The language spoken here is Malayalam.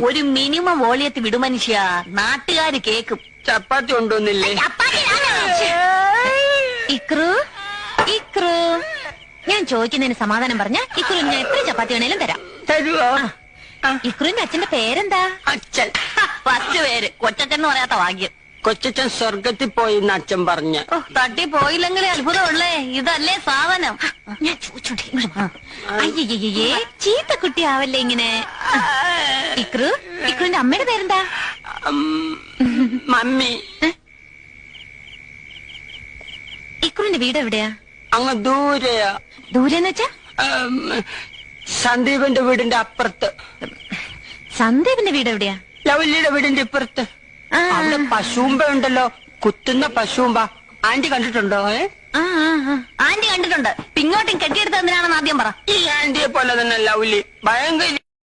ഒരു മിനിമം വോളിയത്തിൽ വിടു മനുഷ്യ, നാട്ടുകാര് കേക്കും. ചപ്പാത്തി കൊണ്ടുവന്നില്ലേ? ഇക്രു ഇക്രു, ഞാൻ ചോദിക്കുന്നതിന് സമാധാനം പറഞ്ഞ ഇക്രു ഞാൻ എത്ര ചപ്പാത്തി വേണേലും തരാം. തരുവോ? ഇക്രുവിന്റെ അച്ഛന്റെ പേരെന്താ? അച്ഛൻ. ഫസ്റ്റ് പേര് കൊച്ചച്ഛൻ എന്ന് പറയാത്ത ഭാഗ്യം. കൊച്ചച്ഛൻ സ്വർഗത്തിൽ പോയിന്ന് അച്ഛൻ പറഞ്ഞ. തട്ടി പോയില്ലെങ്കിലേ അത്ഭുതമുള്ളേ. ഇതല്ലേ സാധനം? ഞാൻ ചോദിച്ചോണ്ടേ. അയ്യേ, ചീത്ത കുട്ടിയാവല്ലേ ഇങ്ങനെ. ഇക്രു, ഇക്രുവിന്റെ അമ്മയുടെ പേരെന്താ? മമ്മി. ഇക്രുവിന്റെ വീട് എവിടെയാ? അങ്ങ് ദൂരെയാ. ദൂരെന്ന് വെച്ചാ? സന്ദീപിന്റെ വീടിന്റെ അപ്പുറത്ത്. സന്ദീപിന്റെ വീട് എവിടെയാ? ലവല്ലിയുടെ വീടിന്റെ ഇപ്പുറത്ത്. അവിടെ പശുമ്പ ഉണ്ടല്ലോ, കുത്തുന്ന പശുമ്പ. ആന്റി കണ്ടിട്ടുണ്ടോ? ആന്റി കണ്ടിട്ടുണ്ട്. ഇങ്ങോട്ടും കെട്ടിയെടുത്ത് എന്തിനാണെന്ന് ആദ്യം പറ. ഈ ആന്റിയെ പോലെ തന്നെ ലവ്ലി, ഭയങ്കര